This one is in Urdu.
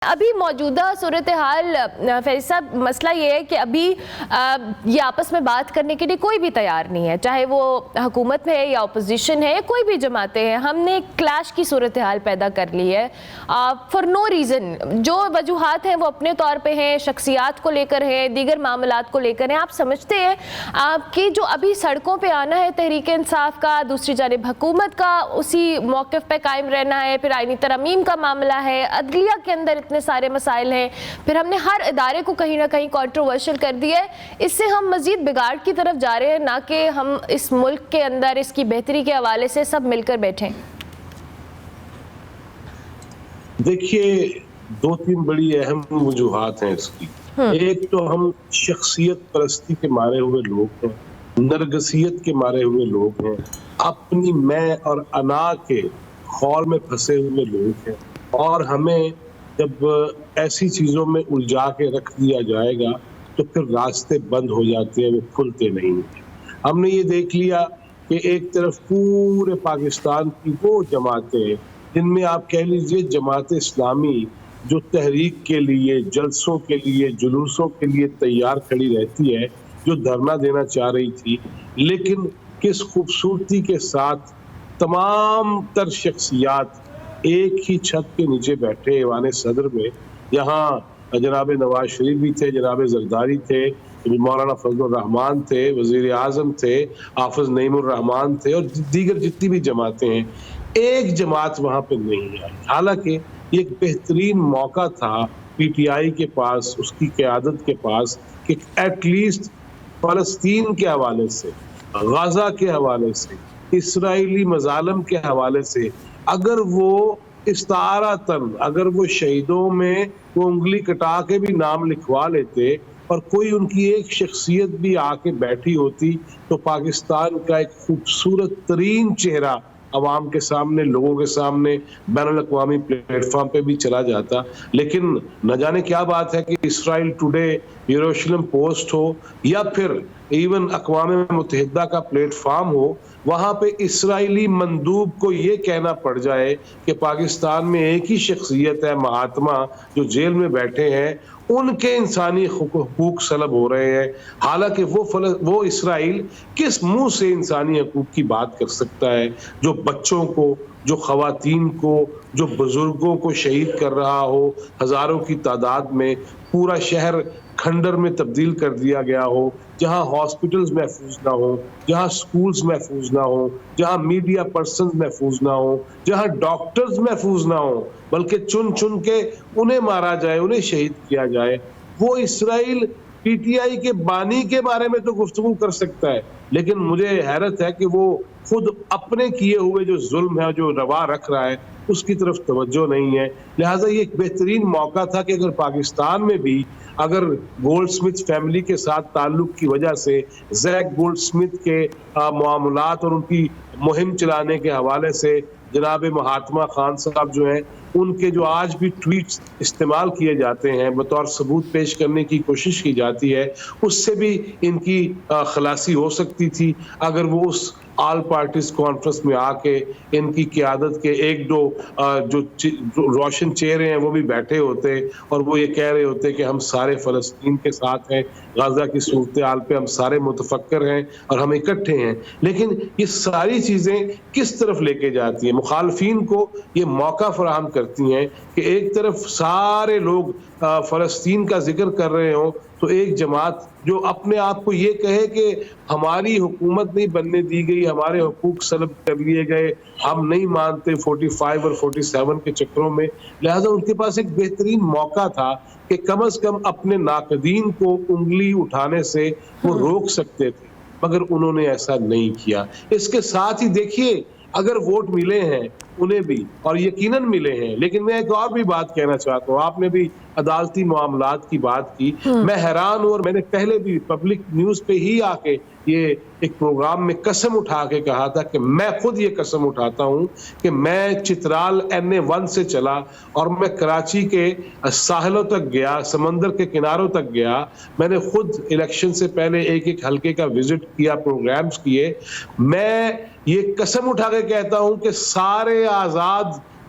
ابھی موجودہ صورتحال فیض صاحب مسئلہ یہ ہے کہ ابھی یہ آپس میں بات کرنے کے لیے کوئی بھی تیار نہیں ہے، چاہے وہ حکومت میں ہے یا اپوزیشن ہے، کوئی بھی جماعتیں ہیں. ہم نے کلیش کی صورتحال پیدا کر لی ہے فار نو ریزن. جو وجوہات ہیں وہ اپنے طور پہ ہیں، شخصیات کو لے کر ہیں، دیگر معاملات کو لے کر ہیں. آپ سمجھتے ہیں کہ جو ابھی سڑکوں پہ آنا ہے تحریک انصاف کا، دوسری جانب حکومت کا اسی موقف پہ قائم رہنا ہے، پھر آئینی ترامیم کا معاملہ ہے، عدلیہ کے اندر اتنے سارے مسائل ہیں، پھر ہم نے ہر ادارے کو کہیں نہ کہیں کنٹروورشل کر دیا ہے. اس سے ہم مزید بگاڑ کی طرف جا رہے ہیں، نہ کہ ہم اس ملک کے اندر اس کی بہتری کے حوالے سے سب مل کر بیٹھیں. دیکھیے، دو تین بڑی اہم وجوہات ہیں اس کی. ایک تو ہم شخصیت پرستی کے مارے ہوئے لوگ ہیں، نرگسیت کے مارے ہوئے لوگ ہیں، اپنی میں اور انا کے خور میں پھنسے ہوئے لوگ ہیں، اور ہمیں جب ایسی چیزوں میں الجھا کے رکھ دیا جائے گا تو پھر راستے بند ہو جاتے ہیں، وہ کھلتے نہیں ہیں. ہم نے یہ دیکھ لیا کہ ایک طرف پورے پاکستان کی وہ جماعتیں جن میں آپ کہہ لیجئے جماعت اسلامی جو تحریک کے لیے، جلسوں کے لیے، جلوسوں کے لیے تیار کھڑی رہتی ہے، جو دھرنا دینا چاہ رہی تھی، لیکن کس خوبصورتی کے ساتھ تمام تر شخصیات ایک ہی چھت کے نیچے بیٹھے ایوان صدر میں. یہاں جناب نواز شریف بھی تھے، جناب زرداری تھے، مولانا فضل الرحمان تھے، وزیر اعظم تھے، حافظ نعیم الرحمان تھے، اور دیگر جتنی بھی جماعتیں ہیں. ایک جماعت وہاں پہ نہیں آئی، حالانکہ یہ ایک بہترین موقع تھا پی ٹی آئی کے پاس، اس کی قیادت کے پاس، کہ ایٹ لیسٹ فلسطین کے حوالے سے، غزہ کے حوالے سے، اسرائیلی مظالم کے حوالے سے اگر وہ استعارتاً، اگر وہ شہیدوں میں وہ انگلی کٹا کے بھی نام لکھوا لیتے اور کوئی ان کی ایک شخصیت بھی آ کے بیٹھی ہوتی تو پاکستان کا ایک خوبصورت ترین چہرہ عوام کے سامنے، لوگوں کے سامنے، بین الاقوامی پلیٹ فارم پہ بھی چلا جاتا. لیکن نہ جانے کیا بات ہے کہ اسرائیل ٹوڈے، یروشلم پوسٹ ہو یا پھر ایون اقوام متحدہ کا پلیٹ فارم ہو، وہاں پہ اسرائیلی مندوب کو یہ کہنا پڑ جائے کہ پاکستان میں ایک ہی شخصیت ہے، مہاتما، جو جیل میں بیٹھے ہیں، ان کے انسانی حقوق سلب ہو رہے ہیں. حالانکہ وہ اسرائیل کس منہ سے انسانی حقوق کی بات کر سکتا ہے، جو بچوں کو، جو خواتین کو، جو بزرگوں کو شہید کر رہا ہو، ہزاروں کی تعداد میں، پورا شہر کھنڈر میں تبدیل کر دیا گیا ہو، جہاں ہاسپٹلز محفوظ نہ ہو، جہاں سکولز محفوظ نہ ہو، جہاں میڈیا پرسنز محفوظ نہ ہو، جہاں ڈاکٹرز محفوظ نہ ہو، بلکہ چن چن کے انہیں مارا جائے، انہیں شہید کیا جائے. وہ اسرائیل پی ٹی آئی کے بانی کے بارے میں تو گفتگو کر سکتا ہے، لیکن مجھے حیرت ہے کہ وہ خود اپنے کیے ہوئے جو ظلم ہے، جو روا رکھ رہا ہے، اس کی طرف توجہ نہیں ہے. لہٰذا یہ ایک بہترین موقع تھا کہ اگر پاکستان میں بھی اگر گولڈ سمتھ فیملی کے ساتھ تعلق کی وجہ سے زیک گولڈ سمتھ کے معاملات اور ان کی مہم چلانے کے حوالے سے جناب مہاتما خان صاحب جو ہیں، ان کے جو آج بھی ٹویٹس استعمال کیے جاتے ہیں، بطور ثبوت پیش کرنے کی کوشش کی جاتی ہے، اس سے بھی ان کی خلاصی ہو سکتی تھی اگر وہ اس آل پارٹیز کانفرنس میں آ کے ان کی قیادت کے ایک دو جو روشن چہرے ہیں وہ بھی بیٹھے ہوتے اور وہ یہ کہہ رہے ہوتے کہ ہم سارے فلسطین کے ساتھ ہیں، غزہ کی صورتحال پہ ہم سارے متفکر ہیں اور ہم اکٹھے ہیں. لیکن یہ ساری چیزیں کس طرف لے کے جاتی ہیں؟ مخالفین کو یہ موقع فراہم کرتی ہیں کہ ایک طرف سارے لوگ فلسطین کا ذکر کر رہے ہوں تو ایک جماعت جو اپنے آپ کو یہ کہے کہ ہماری حکومت نہیں بننے دی گئی، ہمارے حقوق سلب کر لیے گئے، ہم نہیں مانتے 45 اور 47 کے چکروں میں. لہذا ان کے پاس ایک بہترین موقع تھا کہ کم از کم اپنے ناقدین کو انگلی اٹھانے سے وہ روک سکتے تھے، مگر انہوں نے ایسا نہیں کیا. اس کے ساتھ ہی دیکھیے، اگر ووٹ ملے ہیں انہیں بھی، اور یقیناً ملے ہیں، لیکن میں ایک اور بھی بات کہنا چاہتا ہوں. آپ نے بھی عدالتی معاملات کی بات کی، میں حیران ہوں، اور میں نے پہلے بھی پبلک نیوز پہ ہی آ کے یہ ایک پروگرام میں قسم اٹھا کے کہا تھا کہ میں خود یہ قسم اٹھاتا ہوں کہ میں چترال NA1 سے چلا اور میں کراچی کے ساحلوں تک گیا، سمندر کے کناروں تک گیا. میں نے خود الیکشن سے پہلے ایک ایک حلقے کا وزٹ کیا، پروگرامز کیے. میں یہ قسم اٹھا کے کہتا ہوں کہ سارے آزاد